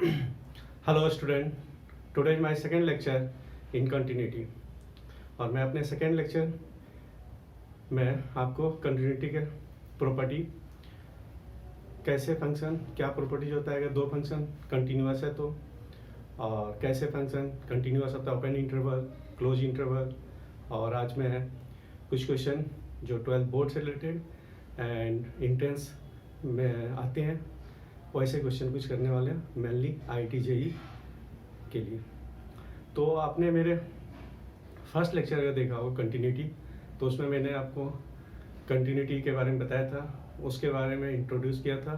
Hello student, today is my second lecture in continuity. और मैं अपने सेकेंड लेक्चर में आपको कंटिन्यूटी के प्रॉपर्टी, कैसे फंक्शन, क्या प्रॉपर्टीज होता है अगर दो फंक्शन कंटिन्यूअस है तो, और कैसे फंक्शन कंटिन्यूअस होता है ओपन इंटरवल, क्लोज इंटरवल। और आज में है कुछ क्वेश्चन जो 12th बोर्ड से रिलेटेड एंड इंट्रेंस में आते हैं, वैसे क्वेश्चन कुछ करने वाले हैं मेनली IIT JEE के लिए। तो आपने मेरे फर्स्ट लेक्चर अगर देखा हो कंटिन्यूटी, तो उसमें मैंने आपको कंटिन्यूटी के बारे में बताया था, उसके बारे में इंट्रोड्यूस किया था,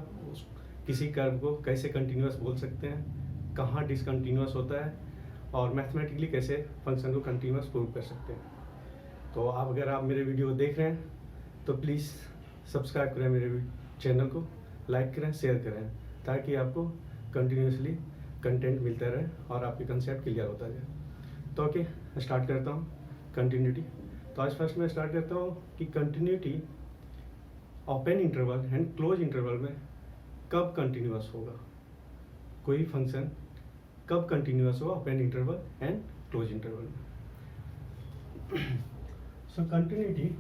किसी कर्व को कैसे कंटिन्यूअस बोल सकते हैं, कहाँ डिसकंटिन्यूअस होता है, और मैथमेटिकली कैसे फंक्शन को कंटिन्यूअस प्रूव कर सकते हैं। तो आप अगर आप मेरे वीडियो देख रहे हैं तो प्लीज़ सब्सक्राइब करें मेरे चैनल को, लाइक करें, शेयर करें, ताकि आपको कंटिन्यूसली कंटेंट मिलता रहे और आपके कंसेप्ट क्लियर होता जाए। तो ओके, स्टार्ट करता हूँ कंटिन्यूटी। तो आज फर्स्ट मैं स्टार्ट करता हूँ कि continuity open interval and close interval में कब कंटिन्यूअस होगा, कोई फंक्शन कब कंटिन्यूअस होगा open interval and close interval में। सो continuity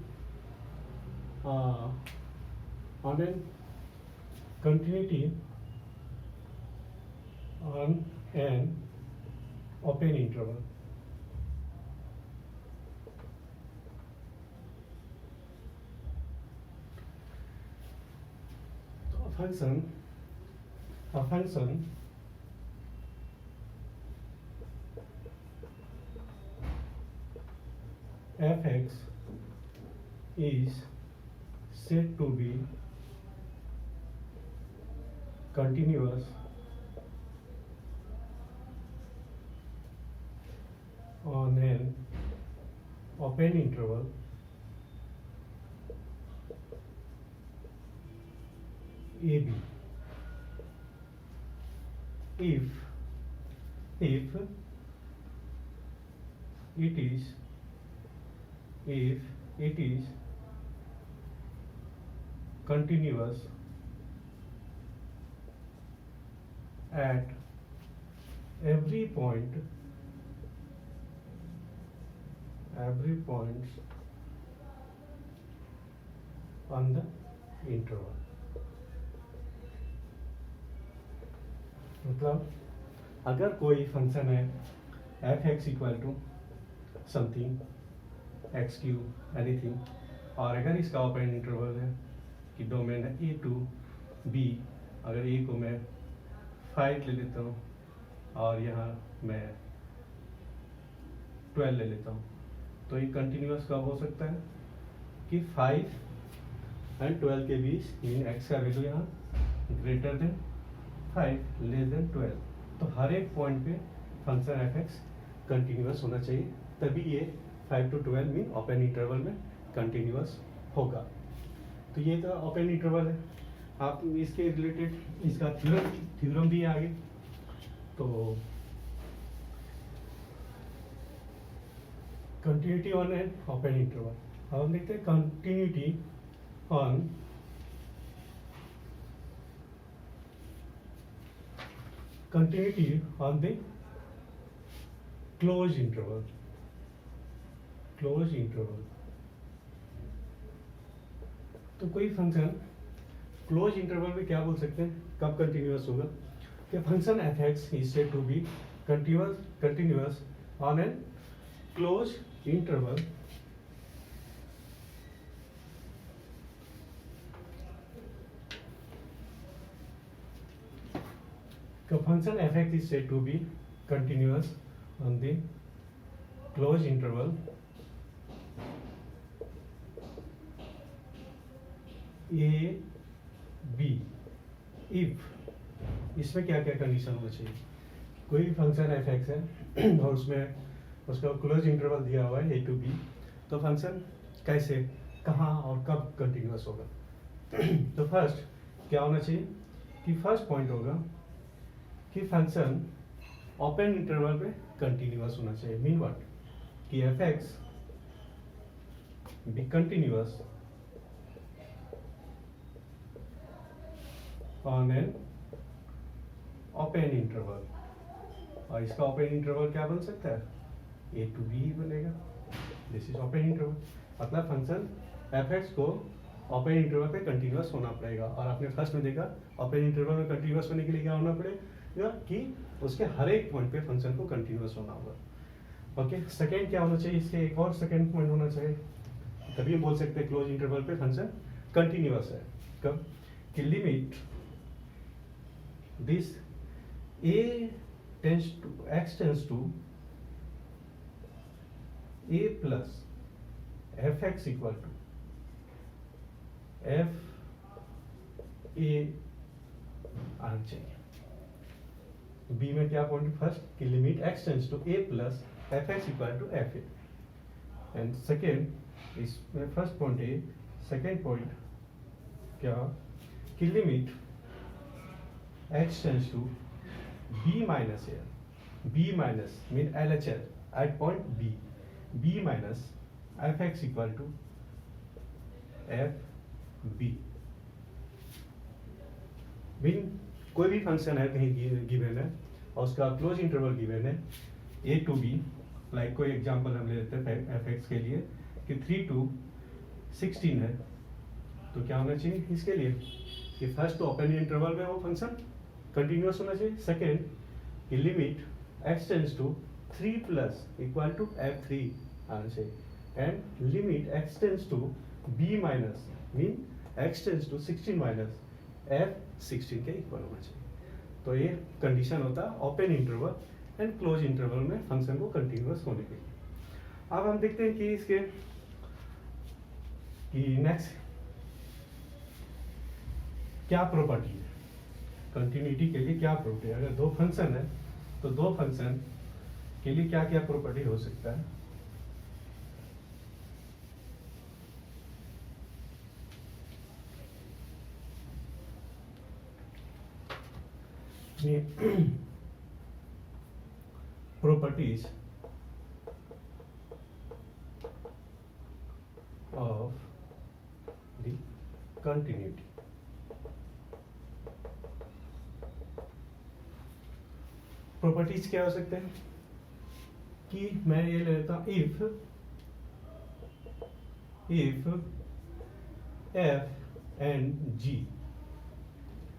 on an continuity on an open interval. So a function fx is said to be continuous on an open interval AB if it is continuous at every point on the interval। मतलब अगर कोई function है f(x) equal to something x³ anything, और अगर इसका open interval है कि domain है A टू B, अगर A को मैं 5 ले लेता हूँ और यहाँ मैं 12 ले लेता हूँ, तो ये कंटिन्यूअस कब हो सकता है कि 5 एंड 12 के बीच, मीन x का वैल्यू यहाँ ग्रेटर देन 5 लेस देन 12, तो हर एक पॉइंट पे फंक्शन fx कंटिन्यूअस होना चाहिए, तभी ये 5 to 12 मीन ओपन इंटरवल में कंटिन्यूअस होगा। तो ये तो ओपन इंटरवल है। आप इसके रिलेटेड इसका थ्योरम भी है आगे। तो continuity on an open interval, अब हम देखते हैं continuity on the close interval. तो कोई फंक्शन क्लोज इंटरवल में क्या बोल सकते हैं, कब कंटिन्यूअस होगा कि function fx is said to be continuous on an closed interval the function fx is said to be continuous on the closed interval a b if, इसमें क्या क्या कंडीशन होना चाहिए, कोई फंक्शन fx है और उसमें उसका क्लोज इंटरवल दिया हुआ है a टू b, तो फंक्शन कैसे, कहाँ और कब कंटिन्यूअस होगा। तो फर्स्ट क्या होना चाहिए कि फर्स्ट पॉइंट होगा कि फंक्शन ओपन इंटरवल पे कंटिन्यूअस होना चाहिए। मीन व्हाट कि fx B continuous on an open interval, और इसका ओपन इंटरवल क्या बन सकता है, ए टू बी बनेगा। दिस इज ओपन इंटरवल, मतलब फंक्शन एफ एक्स को ओपन इंटरवल पे कंटिन्यूअस होना पड़ेगा। और आपने फर्स्ट में देखा ओपन इंटरवल में कंटिन्यूअस होने के लिए क्या होना पड़ेगा कि उसके हर एक पॉइंट पे फंक्शन को कंटिन्यूअस होना होगा। ओके, सेकेंड क्या होना चाहिए, इसके एक और सेकेंड पॉइंट होना चाहिए, तभी हम बोल सकते हैं क्लोज इंटरवल पे फंक्शन कंटिन्यूअस है। कब कि limit this a tends to x tends to a plus fx equal to f a आना चाहिए। b में क्या पॉइंट, फर्स्ट कि limit x tends to a plus fx equal to f a, and second इसमें first point है, second point क्या कि limit x tends to b minus a, b minus mean LHL at point b, b minus fx equal to f b। Mean कोई भी function है कहीं given है और उसका क्लोज इंटरवल गिवन है a टू b, लाइक कोई example हम ले लेते हैं fx के लिए कि 3 to 16 है, तो क्या होना चाहिए इसके लिए कि फर्स्ट ओपन इंटरवल में वो फंक्शन कंटिन्यूअस होना चाहिए। सेकेंड कि limit x tends to 3 plus equal to f3 आना चाहिए, and limit x tends to b minus mean x tends to 16 minus f16 के इक्वल होना चाहिए। तो ये कंडीशन होता है open interval and close interval में फंक्शन को कंटिन्यूअस होने के लिए। अब हम देखते हैं कि इसके कि नेक्स्ट क्या प्रॉपर्टी है, कंटिन्यूटी के लिए क्या प्रॉपर्टी है। अगर दो फंक्शन है तो दो फंक्शन के लिए क्या क्या प्रॉपर्टी हो सकता है। Properties of the continuity. Properties क्या हो सकते हैं कि मैं ये लेता हूं if f and g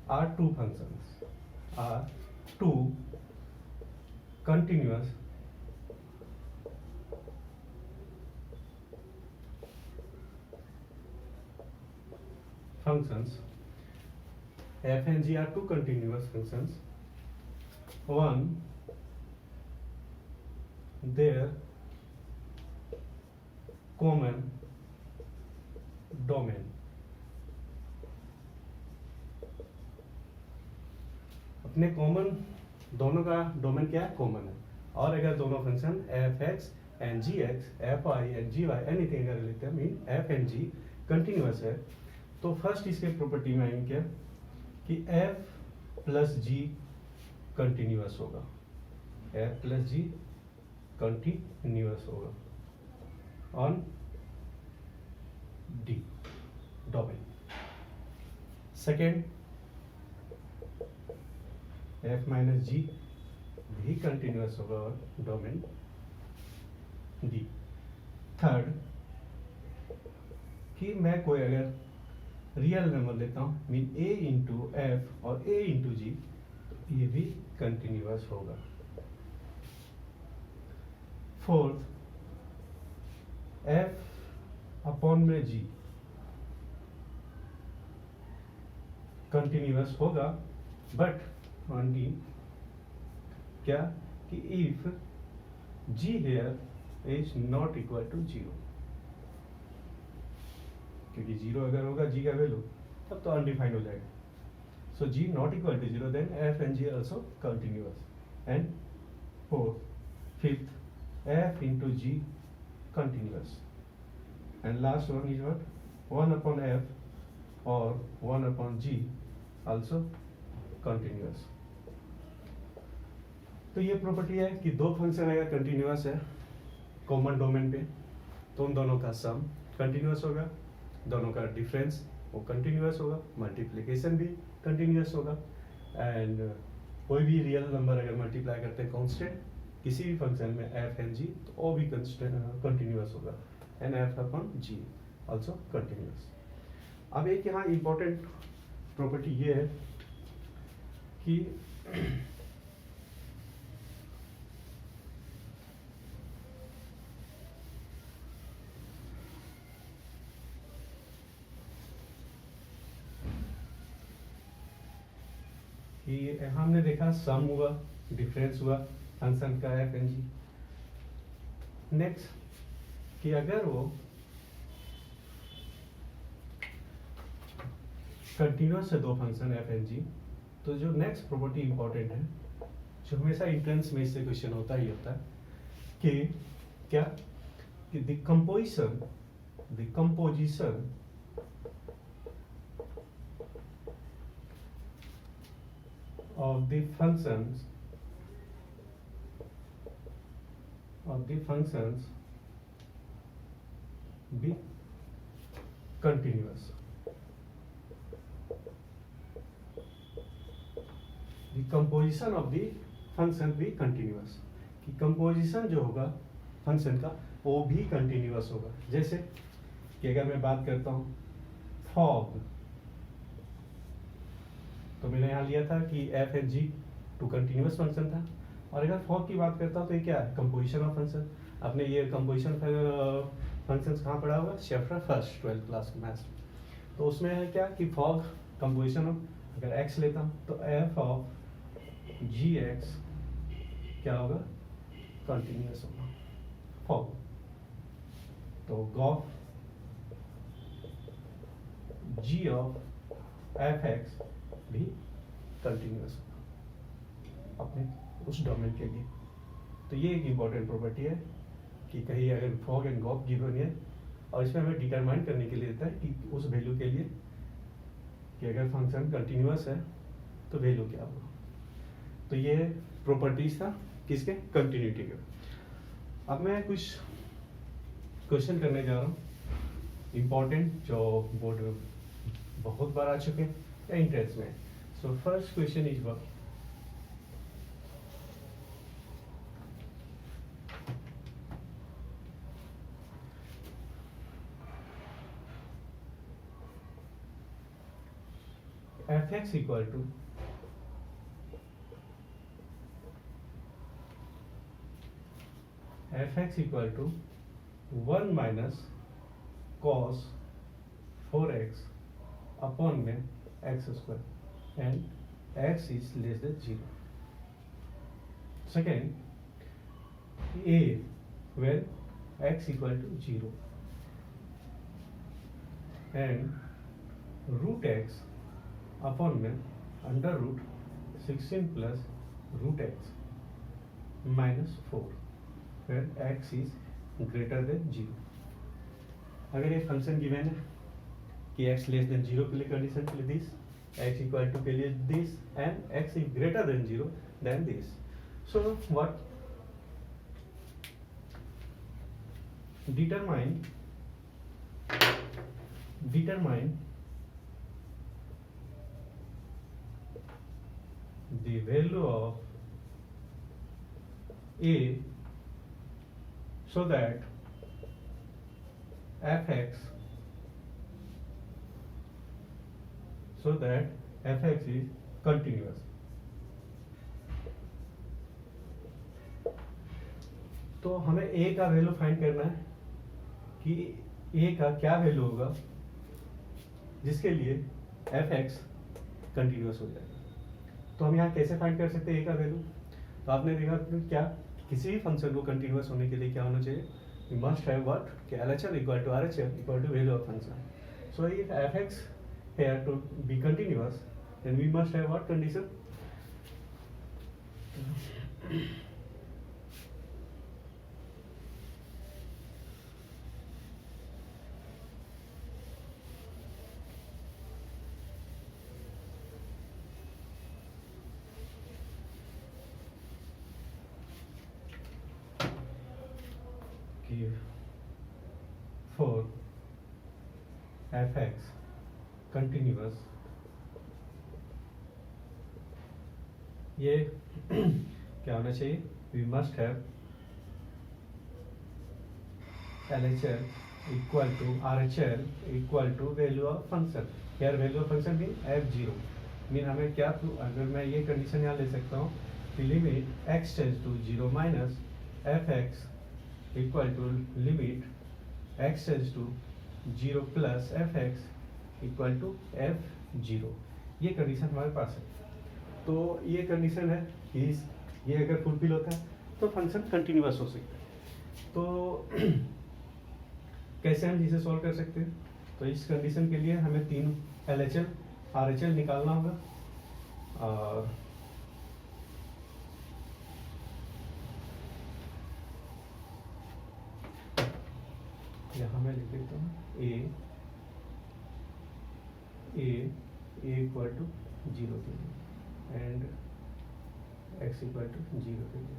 are two functions, are two continuous functions, f and g are two continuous functions, one their common domain, अपने कॉमन दोनों का डोमेन क्या है, कॉमन है। और अगर दोनों function F X and G X, F I and G Y anything अगर लेते हैं mean F and G continuous है, तो फर्स्ट इसके प्रॉपर्टी में आएंगे क्या कि एफ प्लस जी कंटिन्यूअस होगा, एफ प्लस जी कंटिन्यूअस होगा on D domain. Second F minus G भी कंटिन्यूअस होगा और डोमेन डी। थर्ड कि मैं कोई अगर रियल नंबर लेता हूं मीन ए इंटू एफ और ए इंटू जी, तो ये भी कंटिन्यूअस होगा। फोर्थ एफ अपॉन में जी कंटिन्यूअस होगा, बट ओनली क्या कि if g here is not equal to 0, क्योंकि 0 अगर होगा g का वैल्यू तब तो अनडिफाइंड हो जाएगा। So g not equal to 0 then f and g also continuous, and fourth fifth f into g continuous, and last one is what 1 upon f or 1 upon g also continuous। तो ये property है कि दो function अगर continuous है common domain पे तो उन दोनों का सम कंटिन्यूअस होगा, दोनों का डिफरेंस वो कंटिन्यूअस होगा, मल्टीप्लिकेशन भी कंटिन्यूअस होगा, एंड कोई भी रियल नंबर अगर मल्टीप्लाई करते हैं कांस्टेंट किसी भी फंक्शन में एफ एन जी, तो वो भी कंटिन्यूअस होगा, एन एफ अपॉन जी ऑल्सो कंटिन्यूअस। अब एक यहाँ इंपॉर्टेंट प्रॉपर्टी ये है कि हमने देखा सम हुआ, डिफरेंस हुआ फंक्शन का एफ एन जी। नेक्स्ट कि अगर वो कंटिन्यूअस है दो फंक्शन एफ एन जी, तो जो नेक्स्ट प्रॉपर्टी इंपॉर्टेंट है, जो हमेशा एंट्रेंस में इससे क्वेश्चन होता ही होता है कि क्या कि the composition of the functions be continuous. The composition of the function be continuous, कि कंपोजिशन जो होगा फंक्शन का वो भी कंटिन्यूअस होगा। जैसे कि अगर मैं बात करता हूँ फॉग, तो मैंने यहाँ लिया था कि F and G two continuous function था, और अगर फॉग की बात करता हूँ तो ये क्या है, कंपोजिशन ऑफ फंक्शन। आपने ये कंपोजिशन फंक्शंस कहाँ पढ़ा होगा, chapter first 12th class maths. तो उसमें है क्या कि फॉग कंपोजिशन ऑफ, अगर एक्स लेता हूँ तो एफ ऑफ जी एक्स क्या होगा, कंटिन्यूअस होगा फॉग। तो gof G of F X भी कंटिन्यूअस होगा अपने उस डोमेन के लिए। तो ये एक इम्पॉर्टेंट प्रॉपर्टी है कि कहीं अगर फॉग एंड गॉफ गिवन है, और इसमें हमें डिटरमाइन करने के लिए देता है कि उस वैल्यू के लिए कि अगर फंक्शन कंटिन्यूअस है तो वैल्यू क्या होगा। तो ये प्रॉपर्टीज था किसके, कंटिन्यूटी के। अब मैं कुछ क्वेश्चन करने जा रहा हूँ इम्पॉर्टेंट, जो बोर्ड में बहुत बार आ चुके हैं या इंटरेस्ट में। So first question is work, fx equal to fx equal to 1 minus cos 4x upon में x square and x is less than 0. Second, a when x equal to 0 and root x upon में under root 16 plus root x minus 4 when x is greater than 0. अगर ये function given है कि x less then 0 के लिए condition के लिए this, x equal to के लिए this and x is greater than 0 then this, so what determine the value of a so that fx is continuous. तो हमें a का वैल्यू फाइंड करना है कि a का क्या वैल्यू होगा जिसके लिए fx कंटिन्यूअस हो जाएगा। तो हम यहाँ कैसे फाइंड कर सकते हैं a का वैल्यू। तो आपने देखा कि क्या किसी भी फंक्शन को कंटिन्यूअस होने के लिए क्या होना चाहिए, we must have what कि LHS equal to RHS equal to value of function. So if fx here to be continuous, then we must have what condition, for fx continuous ये क्या होना चाहिए, we must have LHL equal to RHL equal to value of function. Here value of function mean f0 mean हमें क्या, अगर मैं ये condition यहाँ ले सकता हूँ कि limit x tends to 0 minus fx equal to limit x tends to 0 plus fx equal to f0. ये कंडीशन हमारे पास है. तो ये कंडीशन है कि ये अगर फुलफिल होता है तो फंक्शन कंटिन्यूअस हो सकता है. तो कैसे हम इसे सॉल्व कर सकते हैं, तो इस कंडीशन के लिए हमें 3 LHL RHL निकालना होगा. और यहाँ मैं लिख देता हूँ a इक्वल टू 0 के लिए एंड x इक्वल टू 0 के लिए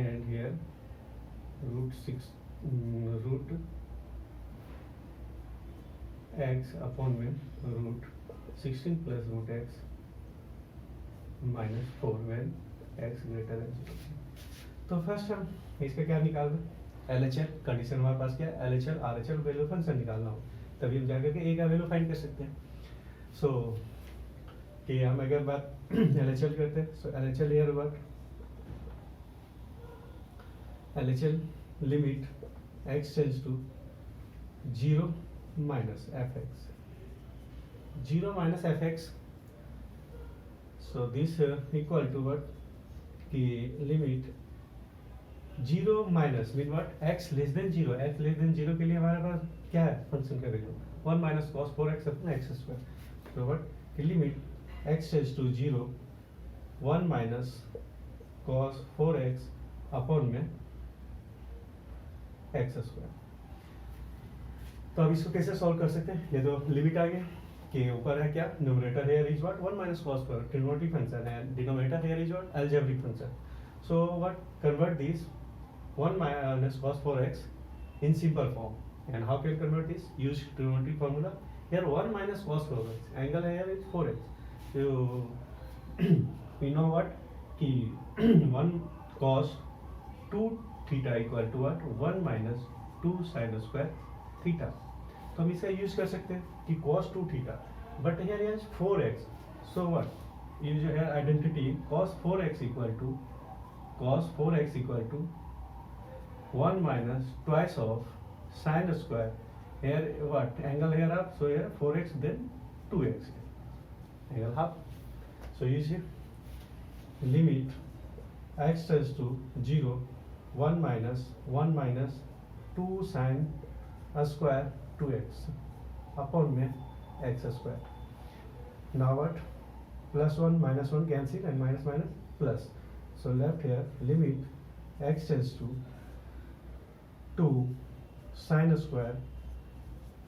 and here root x upon में root 16 plus root x minus 4 when x greater than 0. तो फर्स्ट हम इसका क्या निकाल रहे, LHL कंडीशन हमारे पास क्या है, LHL RHL वैल्यू फंक्शन निकालना हो, तभी हम जाकर के a का वैल्यू फाइंड कर सकते हैं. सो कि हम अगर बात LHL करते हैं, so LHL here what, LHL limit x tends to 0 minus fx, 0 minus fx. So this equal to what, कि limit 0 minus mean what, x less than 0, x less than 0 के लिए हमारे पास क्या है फंक्शन का वैल्यू 1 minus cos 4x अपना x square. So what, कि limit x tends to 0 1 minus cos 4x upon में x square. तो अब इसको कैसे सॉल्व कर सकते हैं, ये तो लिमिट आ गया कि ऊपर है क्या, numerator here is what 1 minus cos पर ट्रिग्नोमेट्रिक फंक्शन है, denominator here is what algebraic function. So what, convert this 1 minus cos 4x in simple form. And how can convert this, use trigonometric formula. Here 1 minus cos 4x, angle here is 4x. So we know what कि 1 cos 2 थीटा equal to what 1 minus 2 sin square theta. तो हम इसे use कर सकते हैं कि cos 2 theta, but here is 4x. So what, ये जो है identity cos 4x equal to 1 minus twice of sin square. Here what angle here half, so here 4x then 2x angle half. So use limit x tends to 0 1 minus 2 sin square 2x upon में x square. Now what, plus 1 minus 1 cancel and minus minus plus. So left here limit x tends to 2 sin square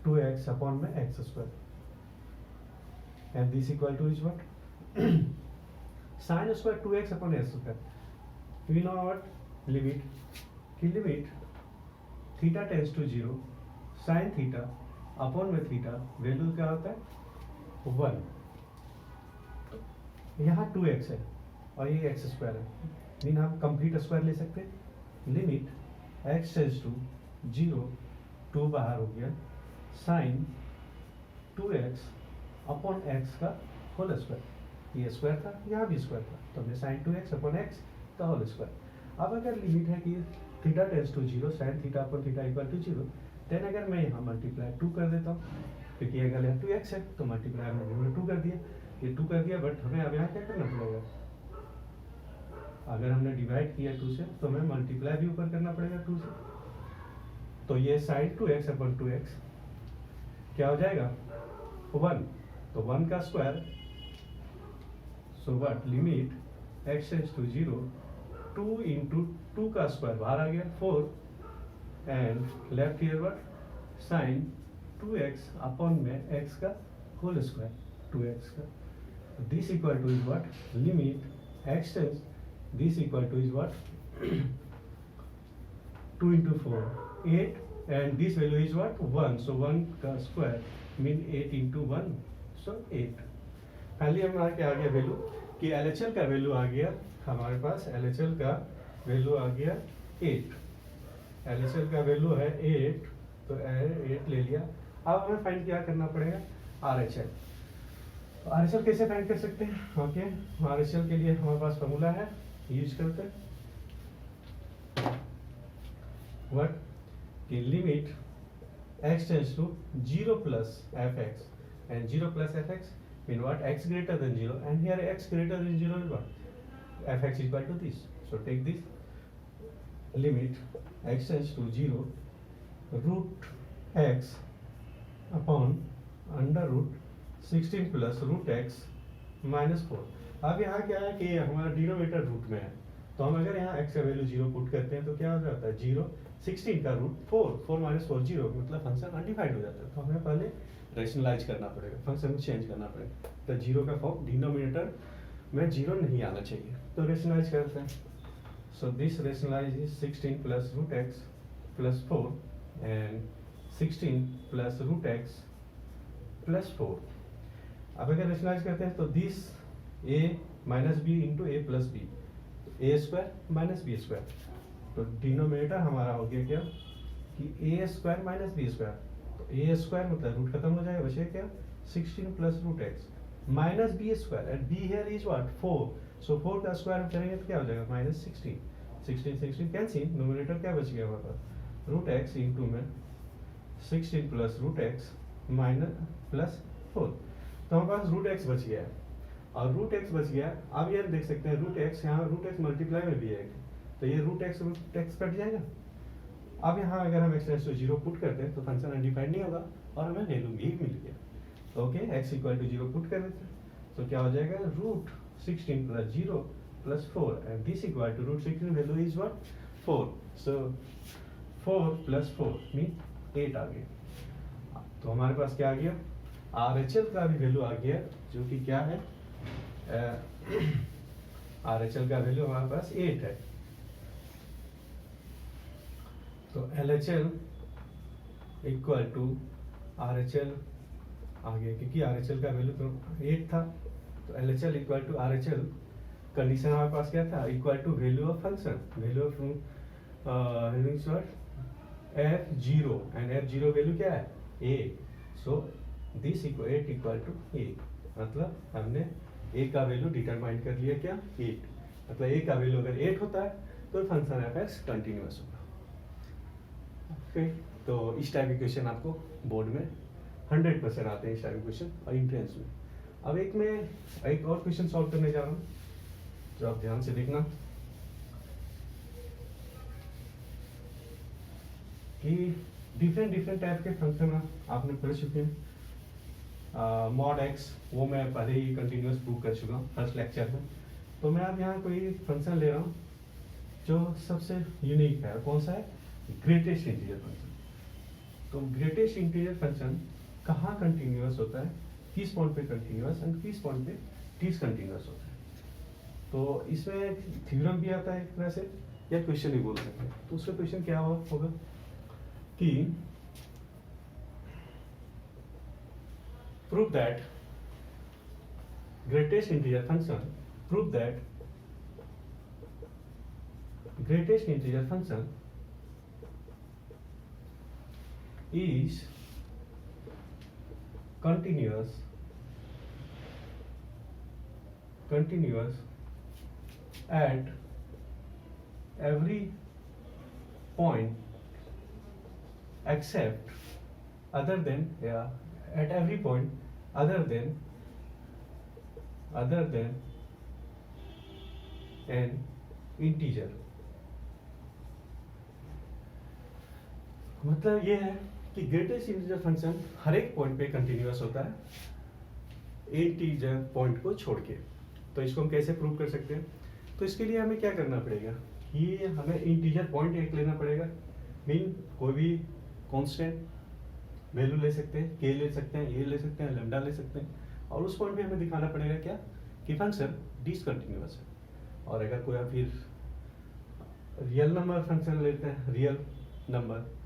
2x upon में x square. And this equal to is what sin square 2x upon x square. We know what limit theta tends to 0 sine theta upon में theta value क्या होता है 1. यहाँ 2x है और ये x square है, मीन हम कंप्लीट स्क्वायर ले सकते हैं. लिमिट x टेंस टू 0 2 बाहर हो गया साइन 2x अपॉन x का होल स्क्वायर. ये स्क्वायर था, यहाँ भी स्क्वायर था, तो हमने साइन 2x अपॉन x का होल स्क्वायर. अब अगर लिमिट है कि theta tends to 0 sine theta upon theta equal to 0, then अगर मैं यहाँ मल्टीप्लाई 2 कर देता हूँ, क्योंकि अगर यहाँ 2x है तो मल्टीप्लाई हमने 2 कर दिया, ये 2 कर दिया. बट हमें अब यहाँ क्या करना पड़ेगा, अगर हमने डिवाइड किया 2 से तो हमें मल्टीप्लाई भी ऊपर करना पड़ेगा 2 से. तो ये साइन 2x अपॉन 2x क्या हो जाएगा 1, तो 1 का square. So what, limit x tends to 0 2 into 2 का स्क्वायर बाहर आ गया 4 and left here what sine 2x upon में x का होल स्क्वायर 2x का. This equal to is what limit x tends, this equal to is what 2 into 4 8 and this value is what 1. सो 1 का square mean 8 into 1, so 8. Finally हमारा क्या आ गया value कि LHL का वैल्यू आ गया हमारे पास, LHL का वैल्यू आ गया 8, LHL का वैल्यू है 8, तो 8 ले लिया। अब हमें फाइंड क्या करना पड़ेगा, RHL। तो RHL कैसे फाइंड कर सकते हैं, ओके, RHL के लिए हमारे पास फॉर्मूला है, यूज करते हैं व्हाट कि limit x tends to 0 plus fx and 0 plus fx mean what, x greater than 0, and here x greater than 0 is what, fx is equal to this. So take this limit x tends to 0 root x upon under root 16 plus root x minus 4। अब यहाँ क्या है कि हमारा denominator root में है, तो हम अगर यहाँ x का वैल्यू 0 पुट करते हैं तो क्या हो जाता है, 0 16 का रूट 4, 4 माइनस 4 0, मतलब फंक्शन अनडिफाइंड हो जाता है। तो हमें पहले रेशनलाइज करना पड़ेगा, फंक्शन को चेंज करना पड़ेगा। तो 0 का फॉर्म डिनोमिनेटर में 0 नहीं आना चाहिए, तो रेशनलाइज करते हैं। So this rationalise is 16 plus root x plus 4 and 16 plus root x plus 4। अब अगर रेशनलाइज करते हैं तो this a minus b into a plus b, a square minus b square, तो डिनोमिनेटर हमारा हो गया क्या कि a square minus b square. तो ए स्क्वायर मतलब रूट खत्म हो जाएगा, बचे क्या 16 plus root x minus b square, and b here is what 4, so 4 का स्क्वायर करेंगे तो क्या हो जाएगा माइनस 16 कैंसिल, नोमिनेटर क्या बच गया हमारे पास रूट एक्स इंटू में 16 plus root x minus plus 4, तो हमारे पास रूट एक्स बच गया है। और रूट एक्स बच गया, अब ये देख सकते हैं रूट एक्स, यहाँ रूट एक्स मल्टीप्लाई में भी है, तो ये रूट एक्स कट जाएगा। अब यहाँ अगर हम एक्स टू 0 पुट करते हैं तो फंक्शन अनडिफाइंड नहीं होगा और हमें वैल्यू भी मिल गया। Okay, x equal to 0 put कर देते हैं तो क्या हो जाएगा root 16 plus 0 plus 4, and this equal to root 16 value is what 4, so 4 plus 4 mean 8 आ गया। तो हमारे पास क्या आ गया, RHL का भी वैल्यू आ गया, जो कि क्या है RHL का वैल्यू हमारे पास 8 है। तो LHL इक्वल टू RHL आ गया, क्योंकि RHL का वैल्यू तो 8 था, तो LHL equal to RHL। Condition हमारे पास क्या था, equal to value of function, value of f0, and f0 value क्या है a, so this 8 equal to a, मतलब हमने a का वैल्यू डिटरमाइन कर लिया क्या 8, मतलब a का वैल्यू अगर 8 होता है तो फंक्शन f(x) कंटिन्यूअस होगा। ओके, तो इस टाइप के क्वेश्चन आपको बोर्ड में 100% आते हैं, इस टाइप के क्वेश्चन और एंट्रेंस में। अब एक और क्वेश्चन सॉल्व करने जा रहा हूँ, जो आप ध्यान से देखना कि डिफरेंट टाइप के फंक्शन आपने पढ़ चुके हैं। मॉड एक्स वो मैं पहले ही कंटिन्यूअस प्रूव कर चुका हूँ फर्स्ट लेक्चर में। तो मैं अब यहाँ कोई फंक्शन ले रहा हूँ जो सबसे यूनिक है, कौन सा है, ग्रेटेस्ट इंटीजर फंक्शन। तो ग्रेटेस्ट इंटीजर फंक्शन कहाँ कंटिन्यूअस होता है, किस पॉइंट पे कंटिन्यूअस एंड किस पॉइंट पे डिसकंटिन्यूअस होता है। तो इसमें थ्योरम भी आता है एक तरह से, या क्वेश्चन भी बोल सकते हैं। तो उसका क्वेश्चन क्या होगा कि prove that greatest integer function, prove that greatest integer function is continuous at every point except other than at every point other than an integer। मतलब ये है कि ग्रेटेस्ट इंटीजर फंक्शन हर एक पॉइंट पे कंटिन्यूअस होता है इंटीजर पॉइंट को छोड़ के। तो इसको हम कैसे प्रूव कर सकते हैं, तो इसके लिए हमें क्या करना पड़ेगा, ये हमें इंटीजर पॉइंट एक लेना पड़ेगा, मीन कोई भी कांस्टेंट वैल्यू ले सकते हैं, के ले सकते हैं, ए ले सकते हैं, लैम्डा ले सकते हैं, और उस पॉइंट पे हमें दिखाना पड़ेगा क्या कि फंक्शन डिसकंटिन्यूअस है। और अगर कोई आप फिर रियल नंबर फंक्शन लेते हैं, रियल नंबर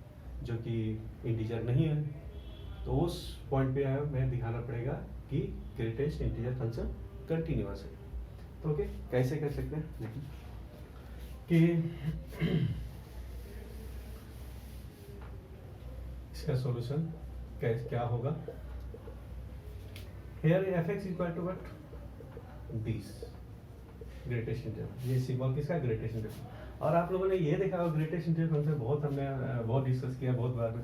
जो कि इंटीजर नहीं है, तो उस पॉइंट पे हमें दिखाना पड़ेगा कि ग्रेटेस्ट इंटीजर फंक्शन कंटिन्यूअस है। तो ओके, कैसे कर सकते हैं देखिए कि इसका सॉल्यूशन कैसे क्या होगा। Here f(x) equal to what, this greatest integer, ये सिंबल किसका, ग्रेटेस्ट इंटीजर। और आप लोगों ने ये देखा होगा ग्रेटेस्ट इंटीजर फंक्शन बहुत हमने बहुत डिस्कस किया बहुत बार में।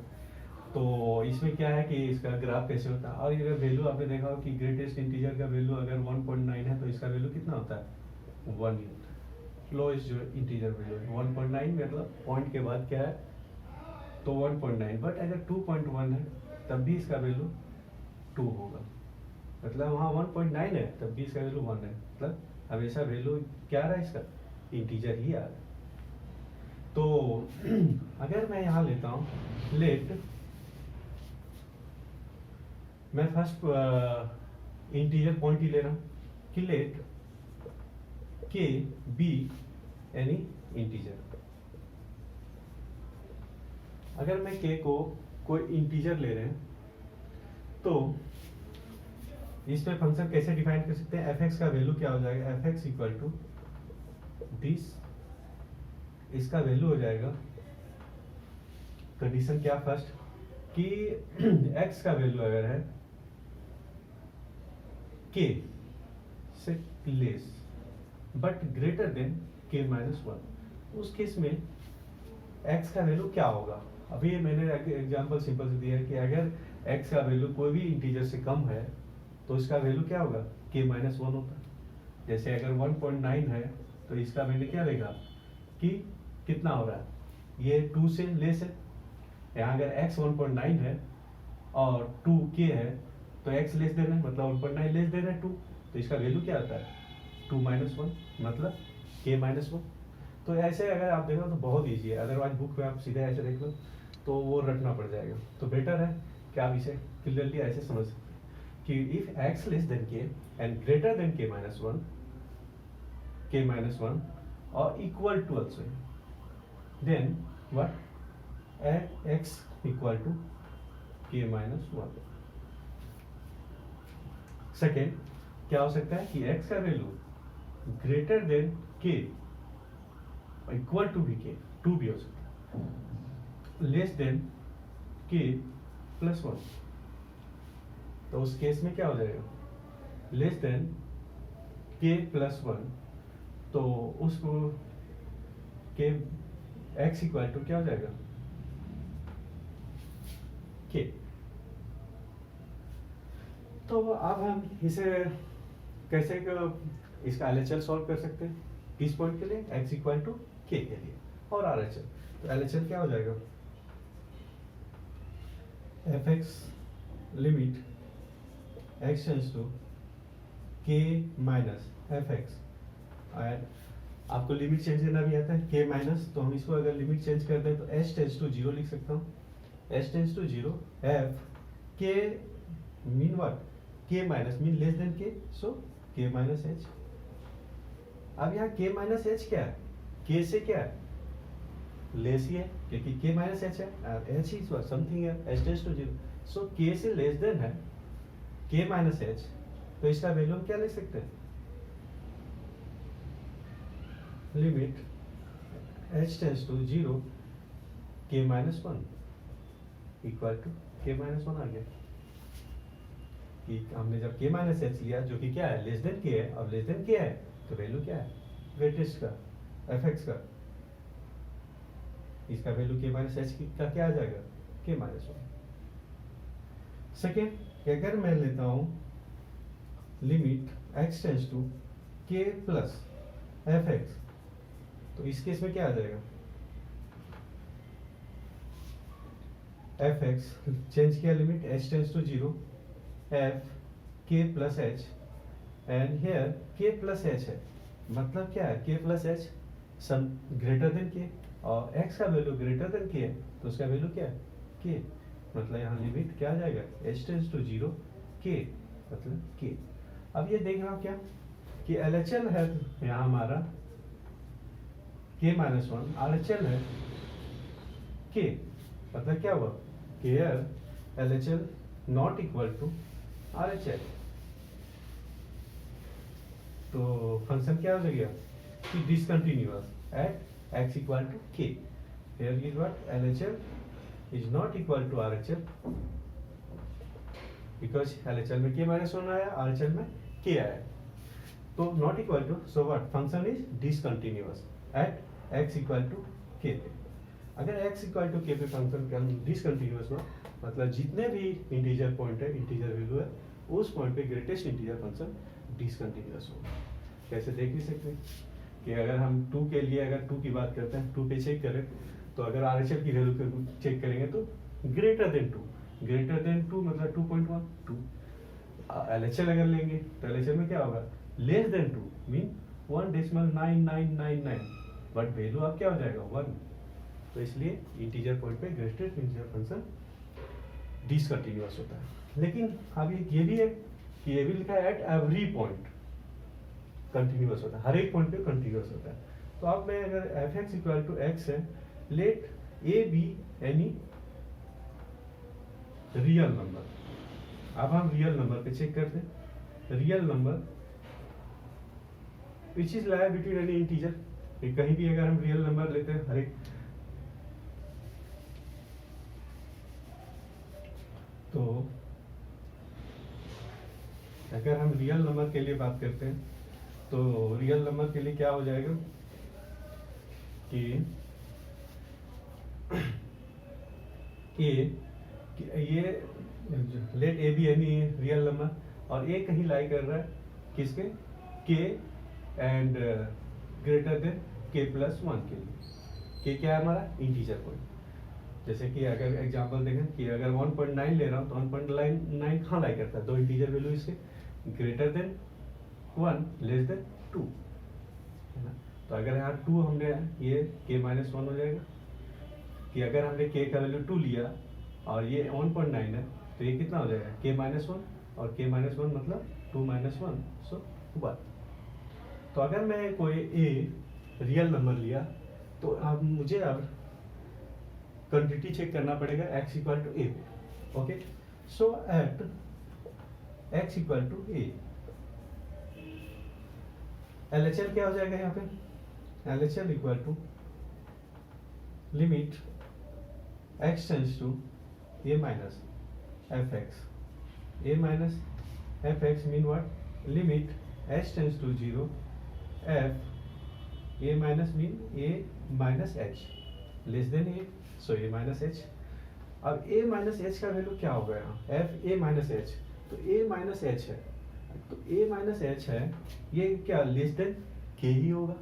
तो इसमें क्या है कि इसका ग्राफ कैसे होता है, और ये वैल्यू आपने देखा हो कि ग्रेटेस्ट इंटीजर का वैल्यू अगर 1.9 है तो इसका वैल्यू कितना होता है, 1 ही होता है। लोएस्ट जो इंटीजर वैल्यू है 1.9, मतलब पॉइंट के बाद क्या है तो 1.9। बट अगर 2.1 है तब भी इसका वैल्यू 2 होगा, मतलब वहाँ 1.9 है तब भी इसका वैल्यू 1 है, मतलब हमेशा वैल्यू क्या आ रहा है इसका, इंटीजर ही आ रहा है। तो अगर मैं यहाँ लेता हूँ लेट, मैं फर्स्ट इंटीजर पॉइंट ही ले रहा हूँ कि लेट के बी एनी इंटीजर। अगर मैं के को कोई इंटीजर ले रहे हैं तो इसमें फंक्शन कैसे डिफाइन कर सकते हैं, एफ(x) का वैल्यू क्या हो जाएगा, एफ(x) इक्वल टू दिस, इसका वैल्यू हो जाएगा, कंडीशन क्या फर्स्ट कि x का वैल्यू अगर है k से less but greater than k minus 1, उस केस में x का वैल्यू क्या होगा। अभी मैंने एग्जांपल सिंपल से दिया है कि अगर x का वैल्यू कोई भी इंटीजर से कम है तो इसका वैल्यू क्या होगा, k माइनस 1 होता है। जैसे अगर 1.9 है तो इसका वैल्यू क्या रहेगा कि कितना हो रहा है, ये 2 से लेस है। यहाँ अगर x 1.9 है और 2k है तो x लेस देना है, मतलब 1.9 लेस देना है 2, तो इसका वैल्यू क्या आता है 2 माइनस 1, मतलब k माइनस 1। तो ऐसे अगर आप देखो तो बहुत ईजी है, अदरवाइज बुक में आप सीधे ऐसे देख लो तो वो रटना पड़ जाएगा। तो बेटर है कि आप इसे क्लियरली ऐसे समझ सकते हैं कि if x less than k and greater than k minus 1 और equal to also, then what x equal to k minus 1। Second क्या हो सकता है कि x का value greater than k, equal to भी k, 2 भी हो सकता है, लेस देन k प्लस 1। तो उस केस में क्या हो जाएगा, लेस देन k प्लस 1, तो उसको k x इक्वल टू क्या हो जाएगा k। तो अब हम इसे कैसे इसका LHL सॉल्व कर सकते हैं, किस पॉइंट के लिए, x इक्वल टू k के लिए, और RHL। तो LHL क्या हो जाएगा, f(x) limit x tends to k minus f(x), और आपको लिमिट चेंज करना भी आता है k माइनस, तो हम इसको अगर लिमिट चेंज करते हैं तो h टेंस टू 0 लिख सकता हूँ, h tends to 0 f k mean what, k minus mean less than k, so k minus h। अब यहाँ k माइनस h क्या है, k से क्या है लेस ही है, क्योंकि k माइनस h है, h इज समथिंग है, h tends to 0, so k से लेस देन है k माइनस h, तो इसका वैल्यू हम क्या ले सकते हैं, limit h tends to 0 k minus 1 equal to k minus 1 आ गया। कि हमने जब k माइनस h लिया जो कि क्या है, लेस देन k है, और लेस देन k है तो वैल्यू क्या है, ग्रेटेस्ट का f(x) का, इसका वैल्यू k माइनस h का क्या आ जाएगा, k माइनस 1। सेकेंड अगर मैं लेता हूं limit x tends to k plus f(x), तो इस केस में क्या आ जाएगा, f(x) चेंज किया limit h tends to 0 f k plus h, and here k plus h है, मतलब क्या है, k plus h some greater than k, और x का वैल्यू ग्रेटर देन k है तो उसका वैल्यू क्या है k, मतलब यहाँ लिमिट क्या आ जाएगा h टेंस टू 0 k, मतलब k। अब ये देख रहा हूँ क्या कि LHL है यहाँ हमारा k माइनस 1, RHL है k, मतलब क्या हुआ कि LHL not equal to RHL। तो फंक्शन क्या हो जाएगा कि discontinuous at X equal to K. Here is what LHL is not equal to RHL because LHL में k माइनस वन आया, RHL में k आया, तो not equal to, so what function is discontinuous at x equal to k पे। अगर x equal to k पे function discontinuous हुआ मतलब जितने भी इंटीजर पॉइंट है, इंटीजर वैल्यू है, उस पॉइंट पे ग्रेटेस्ट इंटीजर फंक्शन डिसकंटिन्यूअस होगा। कैसे देख भी सकते हैं कि अगर हम 2 के लिए अगर 2 की बात करते हैं, 2 पे चेक करें तो अगर RHL की वैल्यू पे चेक करेंगे तो ग्रेटर देन 2 मतलब 2.1 2। LHL अगर लेंगे तो LHL में क्या होगा less than 2 mean 1.9999, but value अब क्या हो जाएगा 1। तो इसलिए इंटीजर पॉइंट पे ग्रेटेस्ट इंटीजर फंक्शन डिसकंटिन्यूअस होता है। लेकिन अब ये भी है कि ये भी लिखा है एट एवरी पॉइंट कंटिन्यूअस होता है, हर एक पॉइंट पे कंटिन्यूअस होता है। तो अब मैं अगर f(x) इक्वल टू x है, let a be any real number. अब हम रियल नंबर पे चेक करते हैं। Real number which is lie between any integer, कहीं भी अगर हम रियल नंबर लेते हैं हर एक, तो अगर हम रियल नंबर के लिए बात करते हैं तो रियल नंबर के लिए क्या हो जाएगा कि ये let a be any real number और ए कहीं लाई कर रहा है किसके k and greater than k plus 1 के लिए। के क्या है हमारा इंटीजर पॉइंट। जैसे कि अगर एग्जांपल देखें कि अगर 1.9 ले रहा हूँ तो 1.9 कहाँ लाई करता है, दो इंटीजर वैल्यू इसके ग्रेटर देन 1 लेस देन 2 है ना। तो अगर यहाँ 2 हमने ये k माइनस 1 हो जाएगा कि अगर हमने k का वैल्यू 2 लिया और ये 1.9 है तो ये कितना हो जाएगा k माइनस 1 और k माइनस 1 मतलब 2 माइनस 1 सो 1। तो अगर मैं कोई a रियल नंबर लिया तो अब मुझे अब क्वांटिटी चेक करना पड़ेगा x इक्वल टू a पे। Okay, so at x equal to a LHL क्या हो जाएगा यहाँ पे LHL equal to limit x tends to a minus fx mean what limit h tends to 0 f a minus mean a minus h less than a, so a minus h। अब a minus h का value क्या होगा यहाँ f a minus h, तो a minus h है तो a minus h है, ये क्या लेस देन k ही होगा,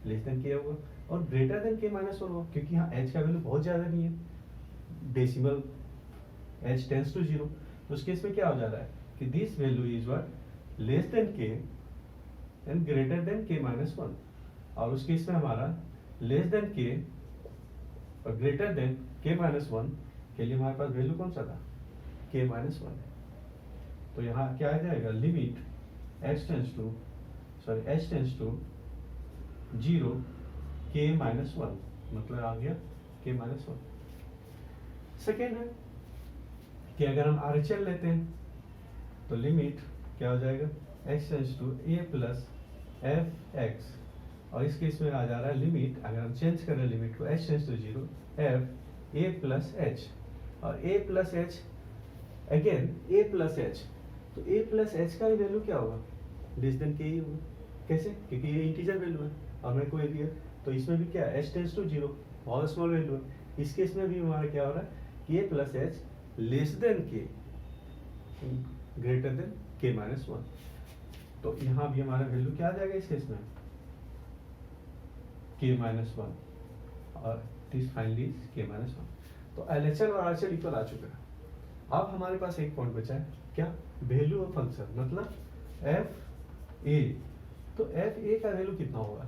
लेस देन k होगा और ग्रेटर देन k माइनस 1 होगा क्योंकि यहाँ h का वैल्यू बहुत ज़्यादा नहीं है, डेसिमल h टेंस टू 0। तो उस केस में क्या हो जा रहा है कि this value is what less than k and greater than k minus 1 और उस केस में हमारा लेस देन k और ग्रेटर देन k माइनस 1 के लिए हमारे पास वैल्यू कौन सा था k माइनस 1। तो यहाँ क्या आ जाएगा limit h tends to 0 k minus 1 मतलब आ गया k माइनस 1। सेकेंड है कि अगर हम RHL लेते हैं तो लिमिट क्या हो जाएगा x tends to a plus fx और इस केस में आ जा रहा है लिमिट अगर हम चेंज कर रहे हैं लिमिट को h tends to 0 f a plus h और a plus h again a plus h, तो a प्लस h का वैल्यू क्या होगा लेस देन k ही होगा। कैसे, क्योंकि ये इंटीजर वैल्यू है और मेरे को a दिया तो इसमें भी क्या h टेंस टू 0 बहुत स्मॉल वैल्यू है, इस केस में भी हमारा क्या हो रहा है कि a plus h less than k greater than k minus 1। तो यहाँ भी हमारा वैल्यू क्या आ जाएगा इस केस में k माइनस 1 और दिस फाइनली k माइनस 1। तो LHL और RHL इक्वल आ चुका है। अब हमारे पास एक पॉइंट बचा है क्या वैल्यू ऑफ फंक्शन मतलब f a। तो f a का वैल्यू कितना होगा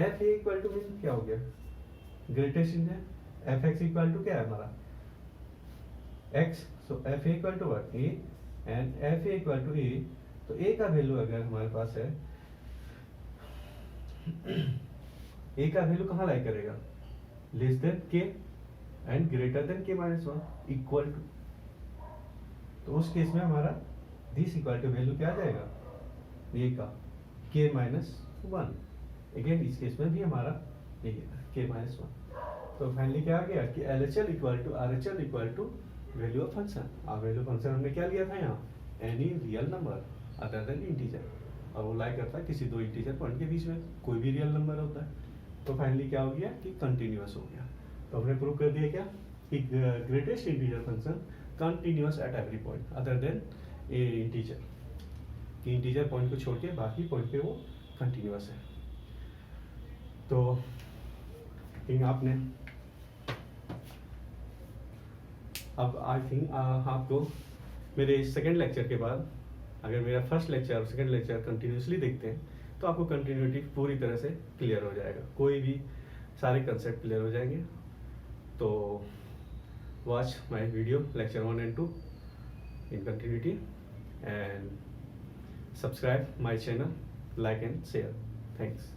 f a equal to mean क्या हो गया ग्रेटेस्ट है f x इक्वल टू क्या है हमारा x, so f a equal to what a and f a equal to a। तो a का वैल्यू अगर हमारे पास है a का वैल्यू कहाँ लाई करेगा less than k and greater than k minus 1 equal to. तो उस केस में हमारा दिस इक्वल टू वैल्यू क्या आ जाएगा a का k माइनस वन। अगेन इस केस में भी हमारा यही है k माइनस वन। तो फाइनली क्या आ गया कि LHL equal to RHL equal to value of function. अब वैल्यू फंक्शन हमने क्या लिया था यहाँ, any real number other than integer, और वो लाई करता है किसी दो इंटीजर पॉइंट के बीच में, कोई भी रियल नंबर होता है। तो फाइनली क्या हो गया कि कंटिन्यूअस हो गया। तो हमने प्रूव कर दिया क्या कि greatest integer function continuous at every point other than a integer, कि इंटीजर पॉइंट को छोड़ के बाकी पॉइंट पे वो कंटिन्यूअस है। तो आपने अब आई थिंक आपको मेरे सेकेंड लेक्चर के बाद अगर मेरा फर्स्ट लेक्चर और सेकेंड लेक्चर कंटिन्यूसली देखते हैं तो आपको कंटिन्यूटी पूरी तरह से क्लियर हो जाएगा, कोई भी सारे कंसेप्ट क्लियर हो जाएंगे। तो watch my video lecture 1 and 2 in continuity and subscribe my channel, like and share. Thanks.